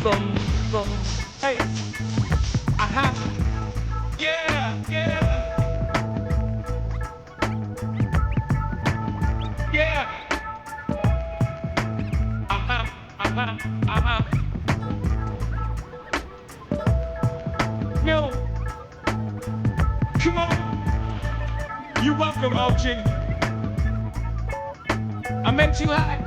boom, boom. Hey, aha, yeah, yeah, yeah, aha, aha, aha. Yo, come on, you welcome, OG. I meant you high.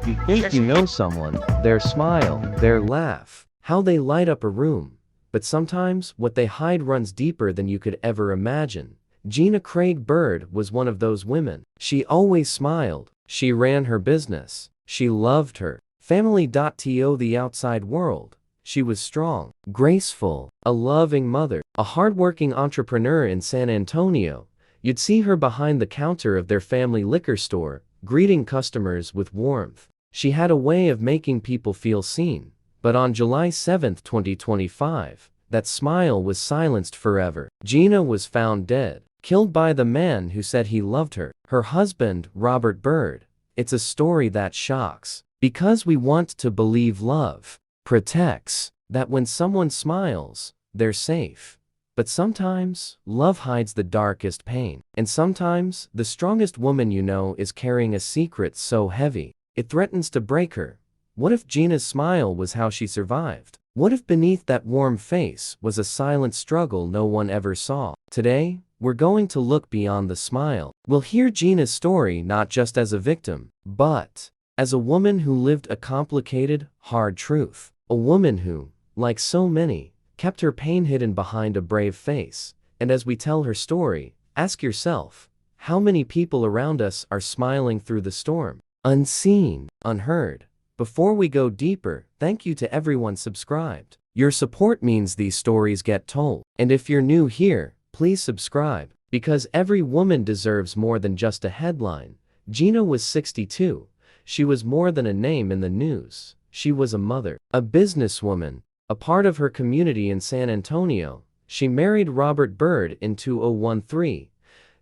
You think you know someone, their smile, their laugh, how they light up a room. But sometimes, what they hide runs deeper than you could ever imagine. Gina Craig Byrd was one of those women. She always smiled. She ran her business. She loved her family. To the outside world, she was strong, graceful, a loving mother, a hardworking entrepreneur in San Antonio. You'd see her behind the counter of their family liquor store, greeting customers with warmth. She had a way of making people feel seen. But on July 7, 2025, that smile was silenced forever. Gina was found dead, killed by the man who said he loved her, her husband, Robert Byrd. It's a story that shocks, because we want to believe love protects, that when someone smiles, they're safe. But sometimes, love hides the darkest pain. And sometimes, the strongest woman you know is carrying a secret so heavy, it threatens to break her. What if Gina's smile was how she survived? What if beneath that warm face was a silent struggle no one ever saw? Today, we're going to look beyond the smile. We'll hear Gina's story not just as a victim, but as a woman who lived a complicated, hard truth. A woman who, like so many, kept her pain hidden behind a brave face. And as we tell her story, ask yourself, how many people around us are smiling through the storm? Unseen, unheard. Before we go deeper, thank you to everyone subscribed. Your support means these stories get told. And if you're new here, please subscribe, because every woman deserves more than just a headline. Gina was 62. She was more than a name in the news. She was a mother, a businesswoman, a part of her community in San Antonio. She married Robert Byrd in 2013.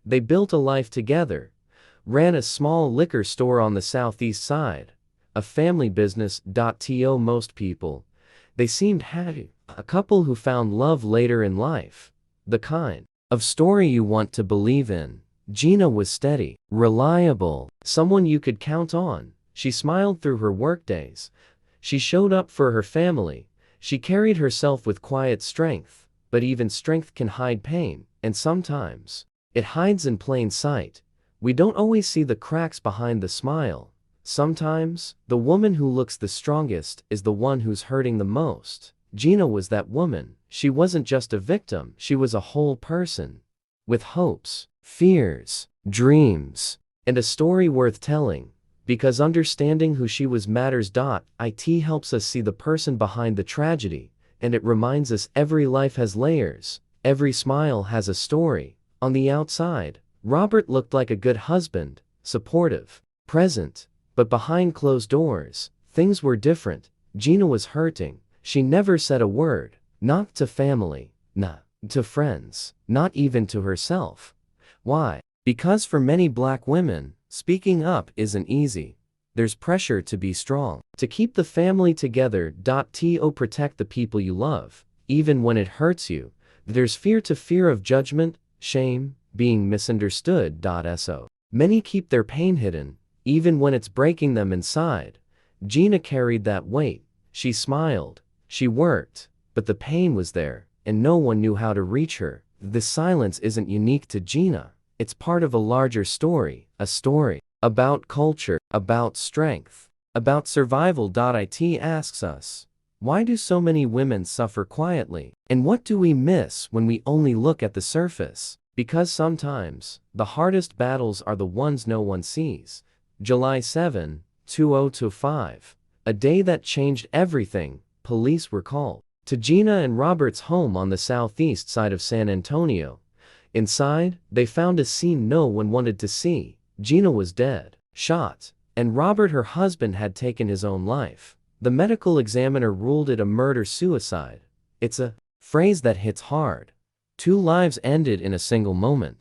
They built a life together, ran a small liquor store on the southeast side, a family business. To most people, they seemed happy, a couple who found love later in life, the kind of story you want to believe in. Gina was steady, reliable, someone you could count on. She smiled through her workdays. She showed up for her family. She carried herself with quiet strength. But even strength can hide pain, and sometimes it hides in plain sight. We don't always see the cracks behind the smile. Sometimes, the woman who looks the strongest is the one who's hurting the most. Gina was that woman. She wasn't just a victim, she was a whole person, with hopes, fears, dreams, and a story worth telling. Because understanding who she was matters. It helps us see the person behind the tragedy, and it reminds us every life has layers, every smile has a story. On the outside, Robert looked like a good husband, supportive, present. But behind closed doors, things were different. Gina was hurting. She never said a word, not to family, not to friends, not even to herself. Why? Because for many black women, speaking up isn't easy. There's pressure to be strong, to keep the family together. To protect the people you love, even when it hurts you. There's fear of judgment, shame, being misunderstood. So many keep their pain hidden, even when it's breaking them inside. Gina carried that weight. She smiled, she worked, but the pain was there, and no one knew how to reach her. This silence isn't unique to Gina. It's part of a larger story, a story about culture, about strength, about survival. It asks us, why do so many women suffer quietly? And what do we miss when we only look at the surface? Because sometimes, the hardest battles are the ones no one sees. July 7, 2025, a day that changed everything. Police were called to Gina and Robert's home on the southeast side of San Antonio. Inside, they found a scene no one wanted to see. Gina was dead, shot, and Robert, her husband, had taken his own life. The medical examiner ruled it a murder-suicide. It's a phrase that hits hard. 2 lives ended in a single moment.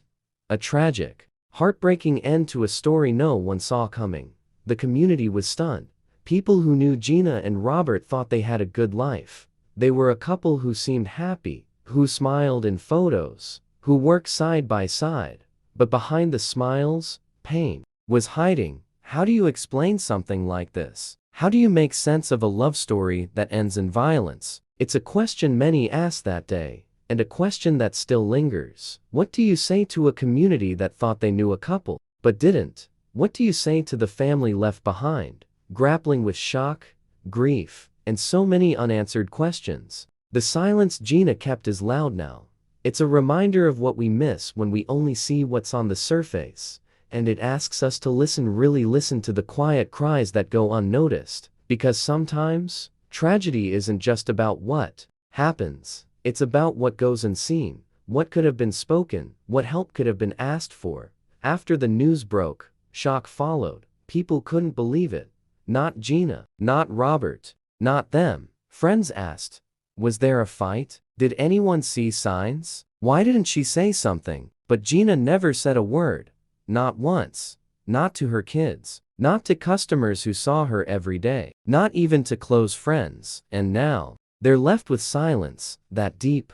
A tragic, heartbreaking end to a story no one saw coming. The community was stunned. People who knew Gina and Robert thought they had a good life. They were a couple who seemed happy, who smiled in photos, who worked side by side. But behind the smiles, pain was hiding. How do you explain something like this? How do you make sense of a love story that ends in violence? It's a question many asked that day, and a question that still lingers. What do you say to a community that thought they knew a couple, but didn't? What do you say to the family left behind, grappling with shock, grief, and so many unanswered questions? The silence Gina kept is loud now. It's a reminder of what we miss when we only see what's on the surface, and it asks us to really listen to the quiet cries that go unnoticed, because sometimes, tragedy isn't just about what happens, it's about what goes unseen, what could have been spoken, what help could have been asked for. After the news broke, shock followed. People couldn't believe it. Not Gina, not Robert, not them. Friends asked, was there a fight? Did anyone see signs? Why didn't she say something? But Gina never said a word. Not once. Not to her kids. Not to customers who saw her every day. Not even to close friends. And now, they're left with silence, that deep,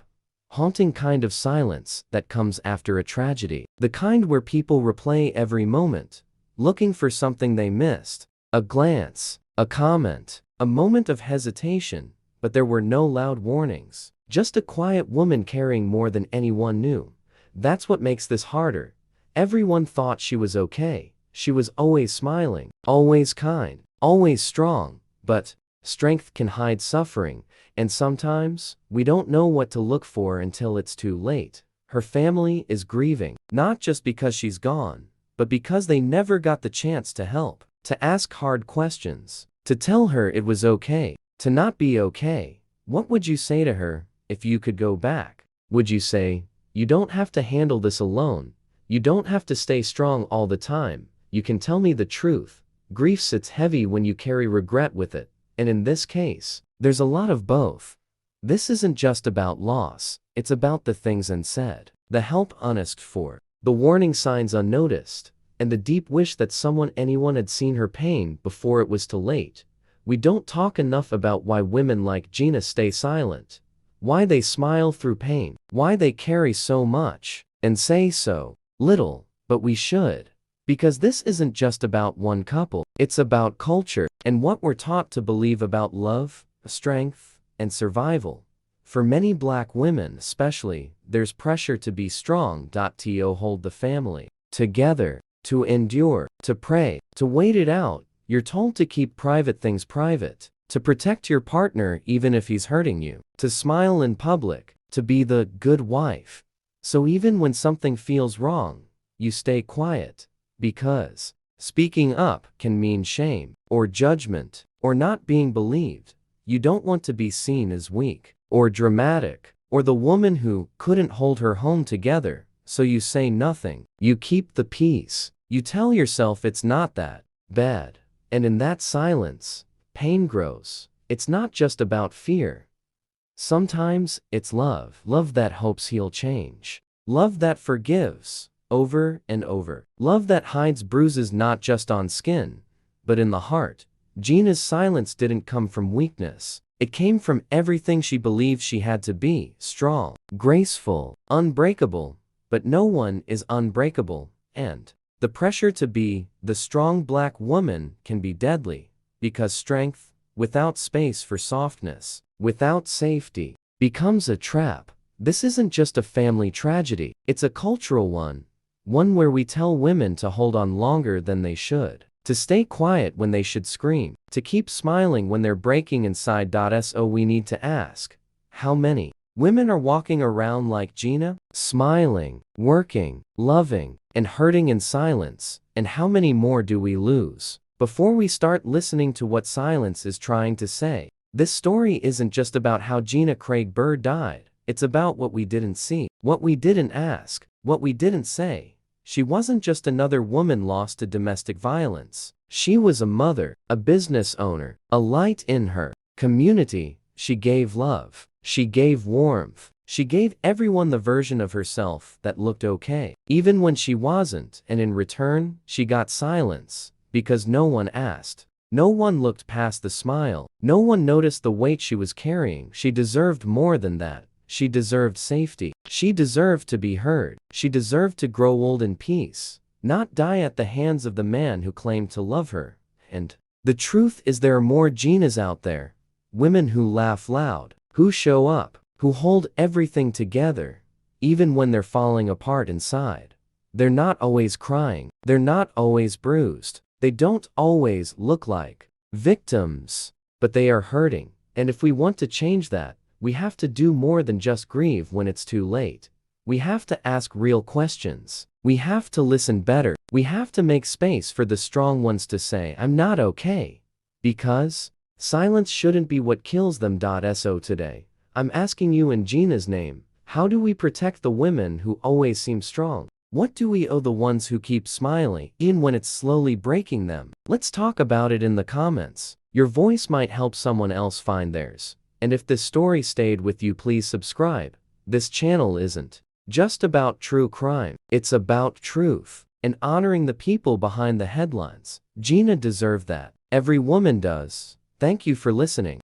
haunting kind of silence that comes after a tragedy. The kind where people replay every moment, looking for something they missed. A glance, a comment, a moment of hesitation, but there were no loud warnings. Just a quiet woman caring more than anyone knew. That's what makes this harder. Everyone thought she was okay. She was always smiling, always kind, always strong. But strength can hide suffering, and sometimes we don't know what to look for until it's too late. Her family is grieving, not just because she's gone, but because they never got the chance to help, to ask hard questions, to tell her it was okay, to not be okay. What would you say to her if you could go back? Would you say, you don't have to handle this alone. You don't have to stay strong all the time. You can tell me the truth. Grief sits heavy when you carry regret with it. And in this case, there's a lot of both. This isn't just about loss. It's about the things unsaid, the help unasked for, the warning signs unnoticed, and the deep wish that anyone had seen her pain before it was too late. We don't talk enough about why women like Gina stay silent, why they smile through pain, why they carry so much, and say so little, but we should. Because this isn't just about one couple, it's about culture, and what we're taught to believe about love, strength, and survival. For many Black women especially, there's pressure to be strong, to hold the family together, to endure, to pray, to wait it out. You're told to keep private things private, to protect your partner even if he's hurting you, to smile in public, to be the good wife. So even when something feels wrong, you stay quiet, because speaking up can mean shame, or judgment, or not being believed. You don't want to be seen as weak, or dramatic, or the woman who couldn't hold her home together, so you say nothing. You keep the peace. You tell yourself it's not that bad. And in that silence, pain grows. It's not just about fear. Sometimes it's love. Love that hopes he'll change. Love that forgives over and over. Love that hides bruises not just on skin, but in the heart. Gina's silence didn't come from weakness. It came from everything she believed she had to be: strong, graceful, unbreakable. But no one is unbreakable, and the pressure to be the strong Black woman can be deadly, because strength, without space for softness, without safety, becomes a trap. This isn't just a family tragedy, it's a cultural one where we tell women to hold on longer than they should, to stay quiet when they should scream, to keep smiling when they're breaking inside. So we need to ask, how many women are walking around like Gina, smiling, working, loving, and hurting in silence? And how many more do we lose before we start listening to what silence is trying to say? This story isn't just about how Gina Craig Byrd died. It's about what we didn't see, what we didn't ask, what we didn't say. She wasn't just another woman lost to domestic violence. She was a mother, a business owner, a light in her community. She gave love. She gave warmth. She gave everyone the version of herself that looked okay, even when she wasn't, and in return, she got silence, because no one asked. No one looked past the smile. No one noticed the weight she was carrying. She deserved more than that. She deserved safety. She deserved to be heard. She deserved to grow old in peace, not die at the hands of the man who claimed to love her. And the truth is, there are more Ginas out there. Women who laugh loud, who show up, who hold everything together, even when they're falling apart inside. They're not always crying. They're not always bruised. They don't always look like victims, but they are hurting. And if we want to change that, we have to do more than just grieve when it's too late. We have to ask real questions. We have to listen better. We have to make space for the strong ones to say, "I'm not okay." Because silence shouldn't be what kills them. So today, I'm asking you in Gina's name, how do we protect the women who always seem strong? What do we owe the ones who keep smiling, even when it's slowly breaking them? Let's talk about it in the comments. Your voice might help someone else find theirs. And if this story stayed with you, please subscribe. This channel isn't just about true crime. It's about truth and honoring the people behind the headlines. Gina deserved that. Every woman does. Thank you for listening.